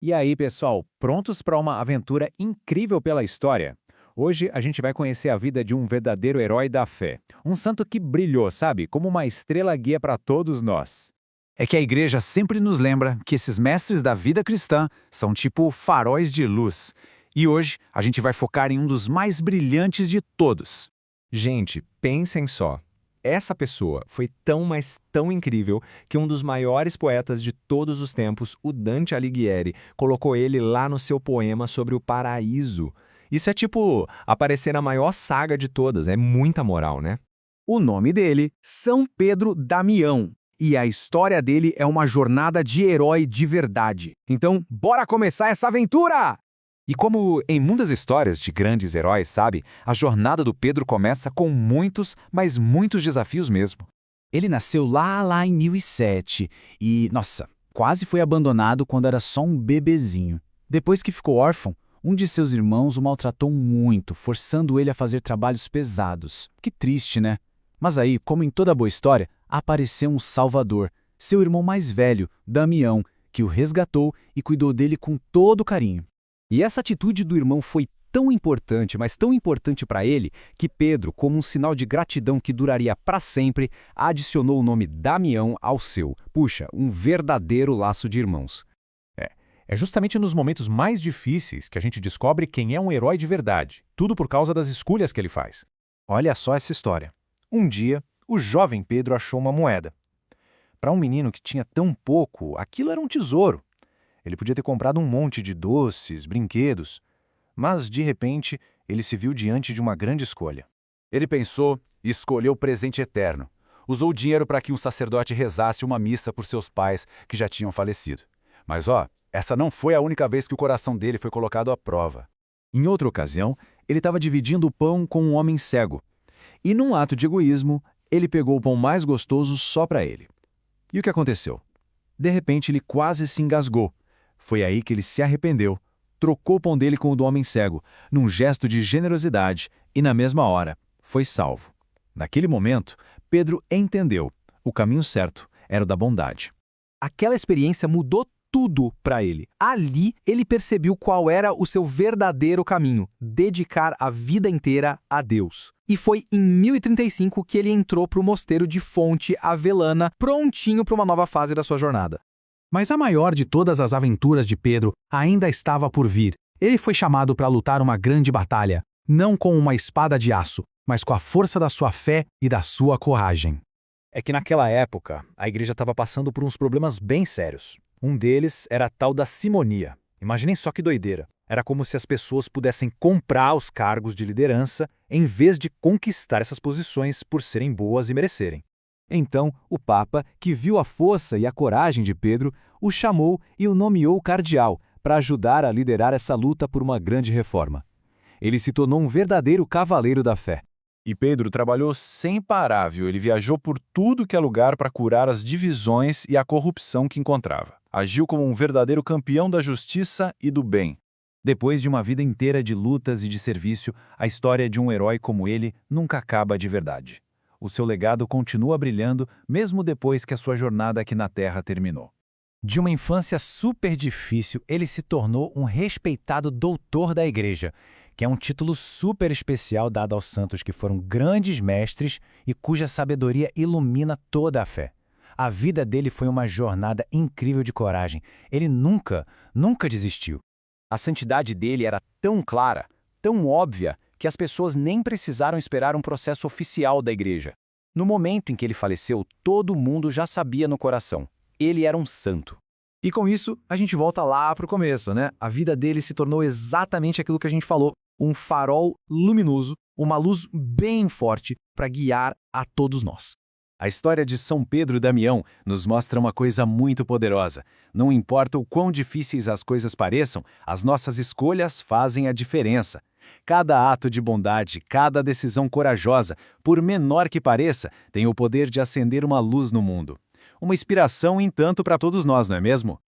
E aí, pessoal, prontos para uma aventura incrível pela história? Hoje a gente vai conhecer a vida de um verdadeiro herói da fé. Um santo que brilhou, sabe? Como uma estrela guia para todos nós. É que a igreja sempre nos lembra que esses mestres da vida cristã são tipo faróis de luz. E hoje a gente vai focar em um dos mais brilhantes de todos. Gente, pensem só. Essa pessoa foi tão, mas tão incrível que um dos maiores poetas de todos os tempos, o Dante Alighieri, colocou ele lá no seu poema sobre o paraíso. Isso é tipo aparecer na maior saga de todas, é muita moral, né? O nome dele, São Pedro Damião. E a história dele é uma jornada de herói de verdade. Então, bora começar essa aventura! E como em muitas histórias de grandes heróis, sabe, a jornada do Pedro começa com muitos, mas muitos desafios mesmo. Ele nasceu lá em 1007 e, nossa, quase foi abandonado quando era só um bebezinho. Depois que ficou órfão, um de seus irmãos o maltratou muito, forçando ele a fazer trabalhos pesados. Que triste, né? Mas aí, como em toda boa história, apareceu um salvador, seu irmão mais velho, Damião, que o resgatou e cuidou dele com todo carinho. E essa atitude do irmão foi tão importante, mas tão importante para ele, que Pedro, como um sinal de gratidão que duraria para sempre, adicionou o nome Damião ao seu. Puxa, um verdadeiro laço de irmãos. É justamente nos momentos mais difíceis que a gente descobre quem é um herói de verdade. Tudo por causa das escolhas que ele faz. Olha só essa história. Um dia, o jovem Pedro achou uma moeda. Para um menino que tinha tão pouco, aquilo era um tesouro. Ele podia ter comprado um monte de doces, brinquedos, mas, de repente, ele se viu diante de uma grande escolha. Ele pensou e escolheu o presente eterno. Usou o dinheiro para que um sacerdote rezasse uma missa por seus pais que já tinham falecido. Mas essa não foi a única vez que o coração dele foi colocado à prova. Em outra ocasião, ele estava dividindo o pão com um homem cego. E num ato de egoísmo, ele pegou o pão mais gostoso só para ele. E o que aconteceu? De repente, ele quase se engasgou. Foi aí que ele se arrependeu, trocou o pão dele com o do homem cego, num gesto de generosidade, e na mesma hora, foi salvo. Naquele momento, Pedro entendeu. O caminho certo era o da bondade. Aquela experiência mudou tudo para ele. Ali, ele percebeu qual era o seu verdadeiro caminho, dedicar a vida inteira a Deus. E foi em 1035 que ele entrou para o mosteiro de Fonte Avelana, prontinho para uma nova fase da sua jornada. Mas a maior de todas as aventuras de Pedro ainda estava por vir. Ele foi chamado para lutar uma grande batalha, não com uma espada de aço, mas com a força da sua fé e da sua coragem. É que naquela época, a igreja estava passando por uns problemas bem sérios. Um deles era a tal da simonia. Imaginem só que doideira. Era como se as pessoas pudessem comprar os cargos de liderança em vez de conquistar essas posições por serem boas e merecerem. Então, o Papa, que viu a força e a coragem de Pedro, o chamou e o nomeou cardeal para ajudar a liderar essa luta por uma grande reforma. Ele se tornou um verdadeiro cavaleiro da fé. E Pedro trabalhou sem parar, viu? Ele viajou por tudo que é lugar para curar as divisões e a corrupção que encontrava. Agiu como um verdadeiro campeão da justiça e do bem. Depois de uma vida inteira de lutas e de serviço, a história de um herói como ele nunca acaba de verdade. O seu legado continua brilhando mesmo depois que a sua jornada aqui na Terra terminou. De uma infância super difícil, ele se tornou um respeitado doutor da igreja, que é um título super especial dado aos santos que foram grandes mestres e cuja sabedoria ilumina toda a fé. A vida dele foi uma jornada incrível de coragem. Ele nunca desistiu. A santidade dele era tão clara, tão óbvia, que as pessoas nem precisaram esperar um processo oficial da igreja. No momento em que ele faleceu, todo mundo já sabia no coração. Ele era um santo. E com isso, a gente volta lá para o começo, né? A vida dele se tornou exatamente aquilo que a gente falou, um farol luminoso, uma luz bem forte para guiar a todos nós. A história de São Pedro Damião nos mostra uma coisa muito poderosa. Não importa o quão difíceis as coisas pareçam, as nossas escolhas fazem a diferença. Cada ato de bondade, cada decisão corajosa, por menor que pareça, tem o poder de acender uma luz no mundo. Uma inspiração, entanto, para todos nós, não é mesmo?